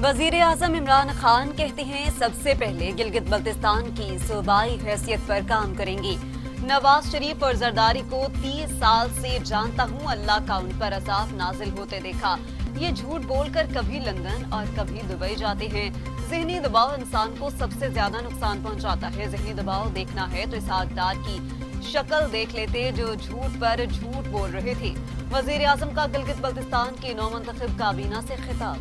वजीर आजम इमरान खान कहते हैं सबसे पहले गिलगित बल्तिस्तान की सूबाई हैसियत पर काम करेंगे। नवाज शरीफ और जरदारी को 30 साल से जानता हूं, अल्लाह का उन पर अजाब नाजिल होते देखा। ये झूठ बोलकर कभी लंदन और कभी दुबई जाते हैं। जहनी दबाव इंसान को सबसे ज्यादा नुकसान पहुंचाता है। जहनी दबाव देखना है तो इसहाक डार की शक्ल देख लेते जो झूठ पर झूठ बोल रहे थे। वजीर आजम का गिलगित बल्तिस्तान की नौमंतखब काबीना से खिताब।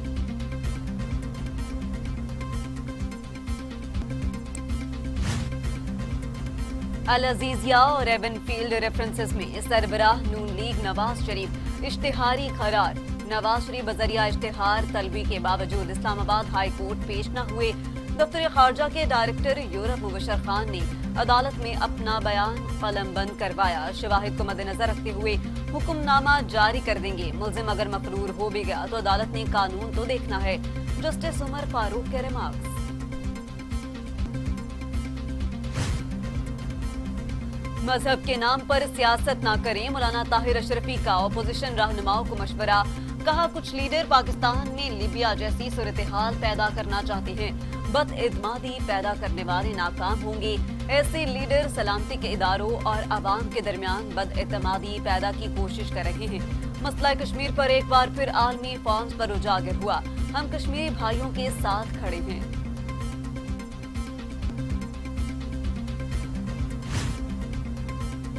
अल अजीजिया और एवनफील्ड रेफरेंसेस में सरबराह नून लीग नवाज शरीफ इश्तिहारी करार। नवाज शरीफ बजरिया इश्तिहार तलबी के बावजूद इस्लामाबाद हाई कोर्ट पेश न हुए। दफ्तर खारजा के डायरेक्टर यूरप मुबशर खान ने अदालत में अपना बयान कलमबंद करवाया। शवाहिद को मद्देनजर रखते हुए हुक्मनामा जारी कर देंगे। मुल्जिम अगर मफरूर हो भी गया तो अदालत ने कानून तो देखना है। जस्टिस उमर फारूक के रिमार्क्स। मजहब के नाम पर सियासत ना करें, मौलाना ताहिर अशरफी का अपोजिशन रहनुमाओं को मशवरा। कहा कुछ लीडर पाकिस्तान में लीबिया जैसी सूरत-ए-हाल पैदा करना चाहते हैं, बदएतमादी पैदा करने वाले नाकाम होंगे। ऐसे लीडर सलामती के इदारों और अवाम के दरमियान बदएतमादी पैदा की कोशिश कर रहे हैं। मसला कश्मीर पर एक बार फिर आलमी फौज पर उजागर हुआ। हम कश्मीरी भाइयों के साथ खड़े हैं।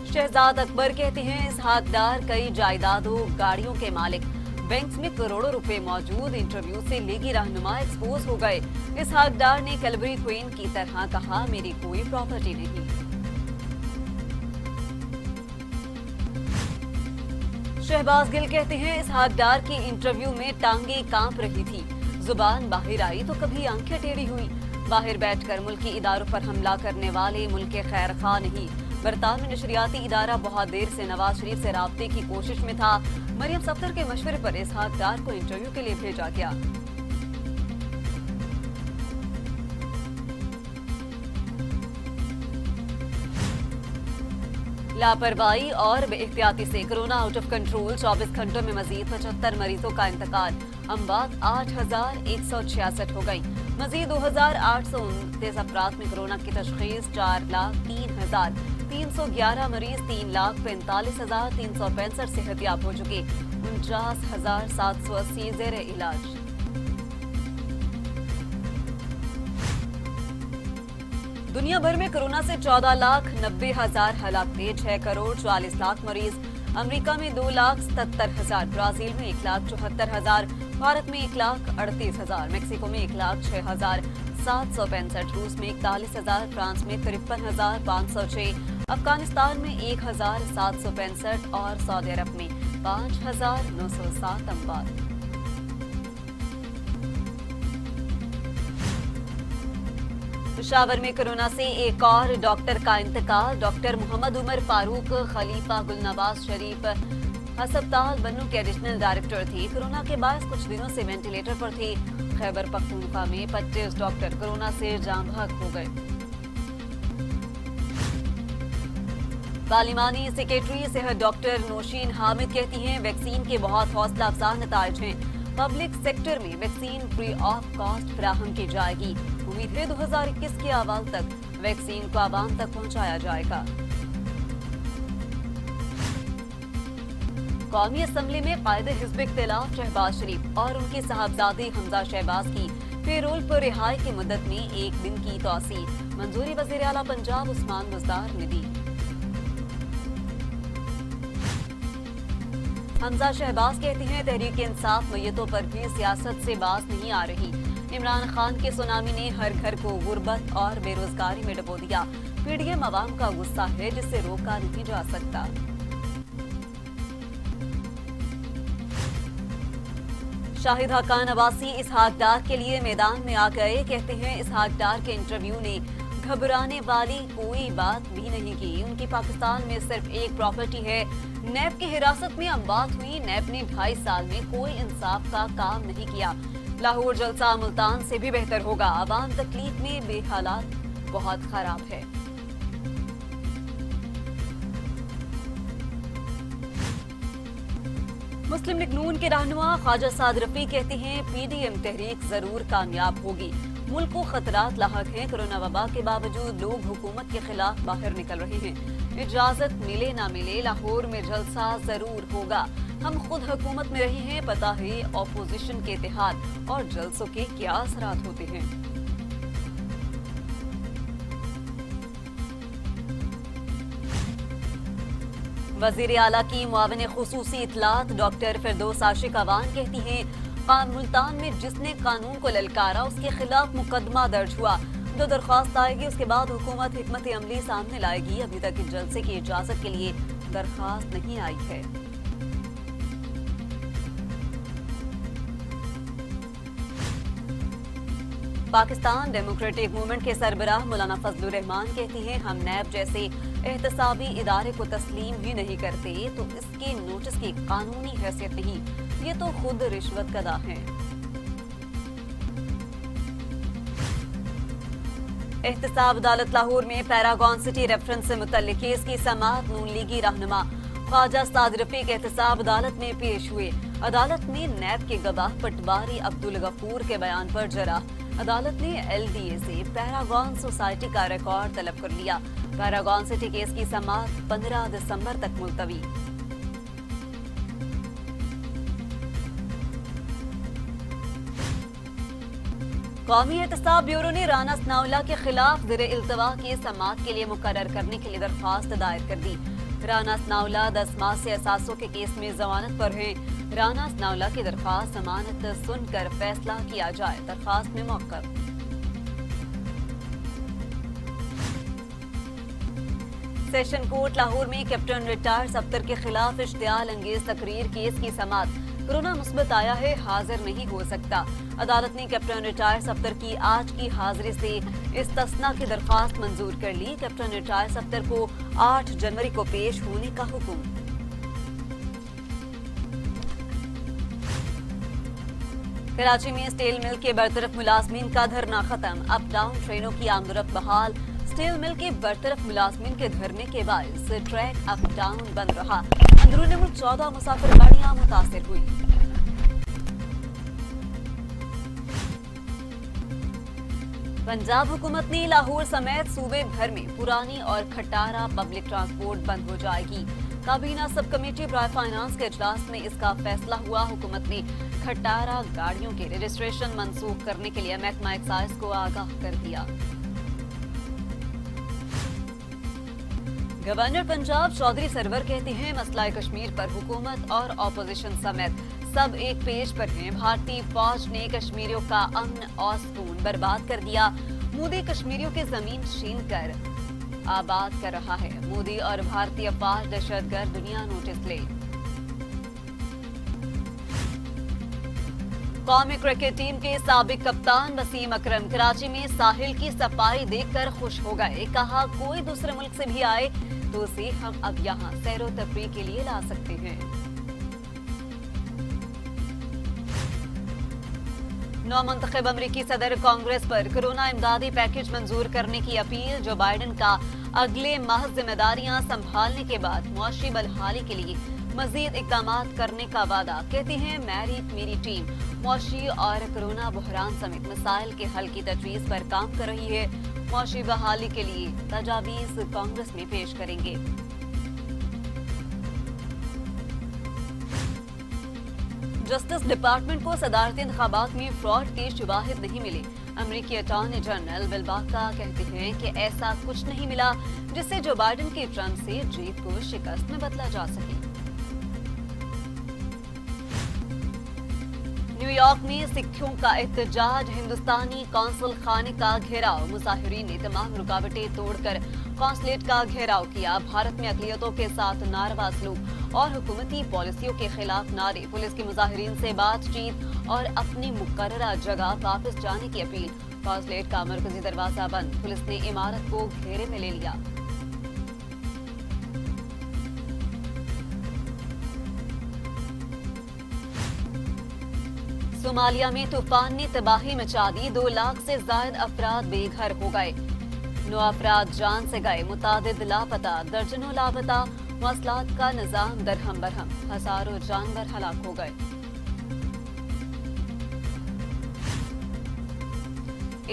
शहजाद अकबर कहते हैं इसहाक डार कई जायदादों गाड़ियों के मालिक, बैंक में करोड़ों रुपए मौजूद। इंटरव्यू से लीगी रहनुमा एक्सपोज हो गए। इसहाक डार ने कैलबरी क्वीन की तरह कहा मेरी कोई प्रॉपर्टी नहीं। शहबाज गिल कहते हैं इसहाक डार की इंटरव्यू में टांगे कांप रही थी, जुबान बाहर आई तो कभी आंखें टेढ़ी हुई। बाहर बैठकर मुल्की इदारों पर हमला करने वाले मुल्क के खैर खा नहीं। बरतानवी नशरियाती इदारा बहुत देर से नवाज शरीफ से राब्ते की कोशिश में था। मरियम सफ्दर के मशवरे पर इसहाक डार को इंटरव्यू के लिए भेजा गया। लापरवाही और बेएहतियाती से कोरोना आउट ऑफ कंट्रोल। 24 घंटों में मजीद 75 मरीजों का इंतकाल। अमवात 8166 हो गई। मजीद 2829 अफराद में कोरोना की तशखीस। 4,03,311 मरीज, 3,45,365 सेहतियाब हो चुके। 49,780 जेर इलाज। दुनिया भर में कोरोना से 14,90,000 हलाकतें, 6 करोड़ 40 लाख मरीज। अमेरिका में 2,77,000, ब्राजील में 1,74,000, भारत में 1,38,000, मेक्सिको में 1,06,765, रूस में 41,000, फ्रांस में 53,506, अफगानिस्तान में 1,765 और सऊदी अरब में 5,907 अमवात। पेशावर में कोरोना से एक और डॉक्टर का इंतकाल। डॉक्टर मोहम्मद उमर फारूक खलीफा गुलनवाज शरीफ अस्पताल बन्नू के एडिशनल डायरेक्टर थे। कोरोना के बाद कुछ दिनों से वेंटिलेटर पर थे। खैबर पख्तूनख्वा में 25 डॉक्टर कोरोना से जान बहक हो गए। पार्लिमानी सेक्रेटरी सेहत डॉक्टर नौशीन हामिद कहती हैं वैक्सीन के बहुत हौसला अफजा नताइज हैं। पब्लिक सेक्टर में वैक्सीन फ्री ऑफ कॉस्ट फराहम की जाएगी। उम्मीद है 2021 के अवाल तक वैक्सीन को आवाम तक पहुंचाया जाएगा। कौमी असम्बली में कायदे हिज़्ब इख्तिलाफ शहबाज शरीफ और उनके साहबजादे हमजा शहबाज की पेरोल पर रिहाई की मुद्दत में 1 दिन की तौसीह। मंजूरी वज़ीर आला पंजाब उस्मान बुज़दार ने दी। हमजा शहबाज कहते हैं तहरीक इंसाफ मैयतों पर भी सियासत से बाज नहीं आ रही। इमरान खान के सुनामी ने हर घर को गुर्बत और बेरोजगारी में डुबो दिया। पीडीएम अवाम का गुस्सा है जिसे रोका नहीं जा सकता। शाहिद हक्कान नवासी इसहाक डार के लिए मैदान में आ गए। कहते हैं इसहाक डार के इंटरव्यू ने घबराने वाली कोई बात भी नहीं की। उनकी पाकिस्तान में सिर्फ एक प्रॉपर्टी है। नैब की हिरासत में अमवात हुई। नैब ने 2.5 साल में कोई इंसाफ का काम नहीं किया। लाहौर जलसा मुल्तान से भी बेहतर होगा। आवाम तकलीफ में बेहालात बहुत खराब है। मुस्लिम लीग नून के रहनुमा ख्वाजा साद रफी कहते हैं पीडीएम तहरीक जरूर कामयाब होगी। मुल्क को खतरात लाहक हैं, कोरोना वबा के बावजूद लोग हुकूमत के खिलाफ बाहर निकल रहे हैं। इजाजत मिले ना मिले लाहौर में जलसा जरूर होगा। हम खुद हुकूमत में रहे हैं, पता है ऑपोजिशन के इत्तेहाद और जलसों के क्या असरात होते हैं। वजीर आला की मुआविन खुसूसी इतलात डॉक्टर फिरदौस आशिक अवान कहती हैं मुल्तान में जिसने कानून को ललकारा उसके खिलाफ मुकदमा दर्ज हुआ। जो दरख्वास्त आएगी उसके बाद हुकूमत हिकमत अमली सामने लाएगी। अभी तक इस जलसे की इजाजत के लिए दरख्वास्त नहीं आई है। पाकिस्तान डेमोक्रेटिक मूवमेंट के सरबराह मौलाना फजलुर रहमान कहती हैं हम नैब जैसे एहतसाबी इदारे को तस्लीम ही नहीं करते तो इसके नोटिस की कानूनी हैसियत नहीं, ये तो खुद रिश्वत गदा हैं। एहतसाब अदालत लाहौर में पैरागॉन सिटी रेफरेंस से मुतल्लिक केस की समाअत नून लीगी रहनुमा ख्वाजा साद रफी के एहतसाब अदालत में पेश हुए। अदालत ने नैब के गवाह पटवारी अब्दुल गफूर के बयान पर जरा। अदालत ने एलडीए से पैरागॉन सोसाइटी का रिकॉर्ड तलब कर लिया। पैरागॉन सिटी केस की समाअत 15 दिसंबर तक मुलतवी। कौमी एहतसाब ब्यूरो ने राना सनाउल्लाह के खिलाफ ज़ेर इल्तवा की समाअत के लिए मुकर्रर करने के लिए दरख्वास्त दायर कर दी। राना सनाउल्लाह 10 माह से असासों के केस में जमानत पर हैं। राना सनाउल्लाह की दरख्वास्त जमानत सुनकर फैसला किया जाए। दरख्वास्त में मौक़िफ़। सेशन कोर्ट लाहौर में कैप्टन रिटायर्ड सफ्तर के खिलाफ इश्तियाल अंगेज तकरीर केस की समाअत। कोरोना मुस्बत आया है, हाजिर नहीं हो सकता। अदालत ने कैप्टन रिटायर्ड सफ्तर की आज की हाजिरी से इस्तस्ना की दरख्वास्त मंजूर कर ली। कैप्टन रिटायर्ड सफ्तर को 8 जनवरी को पेश होने का हुक्म। कराची में स्टील मिल के बरतरफ मुलाजमीन का धरना खत्म। अप डाउन ट्रेनों की आमदरफ्त बहाल। स्टील मिल के बरतरफ मुलाजमीन के धरने के बायस ट्रैक अप डाउन बंद रहा। अंदरूनी मुल्क 14 मुसाफिर गाड़ियां मुतासिर हुई। पंजाब हुकूमत ने लाहौर समेत सूबे भर में पुरानी और खटारा पब्लिक ट्रांसपोर्ट बंद हो जाएगी। काबीना सब कमेटी बराए फाइनेंस के इजलास में इसका फैसला हुआ। हुकूमत ने खटारा गाड़ियों के रजिस्ट्रेशन मंसूख करने के लिए महकमा एक्साइज को आगाह कर दिया। गवर्नर पंजाब चौधरी सरवर कहते हैं मसला कश्मीर पर हुकूमत और ऑपोजिशन समेत सब एक पेज पर हैं। भारतीय फौज ने कश्मीरियों का अमन और सुकून बर्बाद कर दिया। मोदी कश्मीरियों की जमीन छीन कर आबाद कर रहा है। मोदी और भारतीय फौज दहशतगर्द, दुनिया नोटिस ले। कौमी क्रिकेट टीम के साबिक कप्तान वसीम अकरम कराची में साहिल की सफाई देखकर खुश हो गए। कहा कोई दूसरे मुल्क से भी आए तो उसे हम अब यहाँ सैरो तफरीह के लिए ला सकते हैं। नौमुंतखब अमरीकी सदर कांग्रेस पर कोरोना इमदादी पैकेज मंजूर करने की अपील। जो बाइडेन का अगले माह जिम्मेदारियां संभालने के बाद मुआशी बहाली के लिए मजीद इकदाम करने का वादा। कहते हैं मेरी टीम मुआशी और कोरोना बहरान समेत मसाइल के हल की तजवीज़ पर काम कर रही है। मुआशी बहाली के लिए तजावीज़ कांग्रेस में पेश करेंगे। जस्टिस डिपार्टमेंट को सदारती इंतखाबात में फ्रॉड के शुबाहिद नहीं मिले। अमेरिकी अटॉर्नी जनरल बिल बाका कहते हैं कि ऐसा कुछ नहीं मिला जिससे जो बाइडेन के ट्रंप से जीत को शिकस्त में बदला जा सके। न्यूयॉर्क में सिखों का एहतजाज। हिंदुस्तानी कौंसल खाने का घेराव। मुजाहिरीन ने तमाम रुकावटें तोड़कर कौंसलेट का घेराव किया। भारत में अक़लियतों के साथ नारवा सलूक और हुकूमती पॉलिसियों के खिलाफ नारे। पुलिस की मुजाहिरीन से बातचीत और अपनी मुकर्ररा जगह वापस जाने की अपील। कौंसलेट का मरकजी दरवाजा बंद। पुलिस ने इमारत को घेरे में ले लिया। सोमालिया में तूफान ने तबाही मचा दी। 2 लाख से ज्यादा अफराद बेघर हो गए। 9 अफराद जान से गए। मुतादिद लापता, दर्जनों लापता। मवासलात का निजाम दरहम बरहम, हजारों जानवर हलाक हो गए।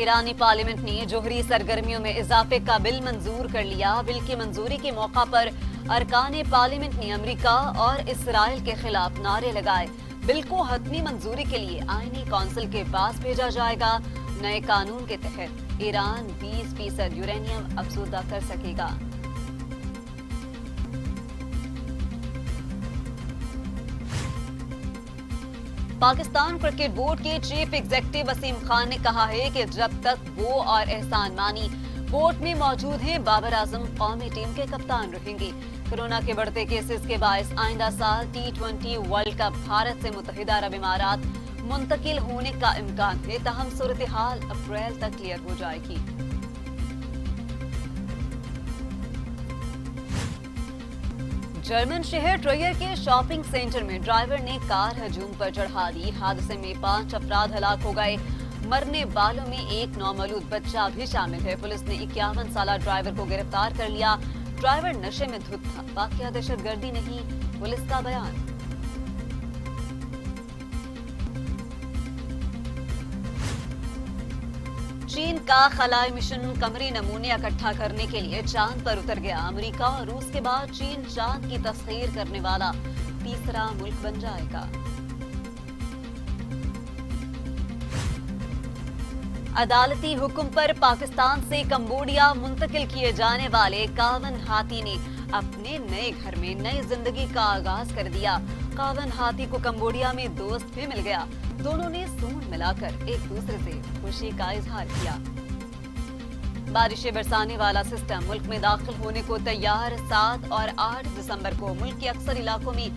ईरानी पार्लियामेंट ने जोहरी सरगर्मियों में इजाफे का बिल मंजूर कर लिया। बिल की मंजूरी के मौका पर अरकान पार्लियामेंट ने अमेरिका और इसराइल के खिलाफ नारे लगाए। बिल को हतमी मंजूरी के लिए आईनी कौंसिल के पास भेजा जाएगा। नए कानून के तहत ईरान 20% यूरेनियम अफजुदा कर सकेगा। पाकिस्तान क्रिकेट बोर्ड के चीफ एग्जीक्यूटिव वसीम खान ने कहा है कि जब तक वो और एहसान मानी बोर्ड में मौजूद हैं, बाबर आजम कौमी टीम के कप्तान रहेंगे। कोरोना के बढ़ते केसेस के बायस आइंदा साल T20 वर्ल्ड कप भारत से मुत्तहिदा अरब इमारात मुंतकिल होने का इम्कान है, ताहम सूरत हाल अप्रैल तक क्लियर हो जाएगी। जर्मन शहर ट्रॉयर के शॉपिंग सेंटर में ड्राइवर ने कार हजूम पर चढ़ा दी। हादसे में 5 अफराद हलाक हो गए। मरने वालों में एक नौमौलूद बच्चा भी शामिल है। पुलिस ने 51 साला ड्राइवर को गिरफ्तार कर लिया। ड्राइवर नशे में धुत था। वाकया दहशतगर्दी नहीं, पुलिस का बयान। चीन का खलाई मिशन कमरी नमूने इकट्ठा करने के लिए चांद पर उतर गया। अमेरिका और रूस के बाद चीन चांद की तस्खीर करने वाला तीसरा मुल्क बन जाएगा। अदालती हुक्म पर पाकिस्तान से कंबोडिया मुंतकिल किए जाने वाले 51 हाथी ने अपने नए घर में नई जिंदगी का आगाज कर दिया। 51 हाथी को कंबोडिया में दोस्त भी मिल गया। दोनों ने सूंड मिलाकर एक दूसरे से खुशी का इजहार किया। बारिशें बरसाने वाला सिस्टम मुल्क में दाखिल होने को तैयार। 7 और 8 दिसंबर को मुल्क के अक्सर इलाकों में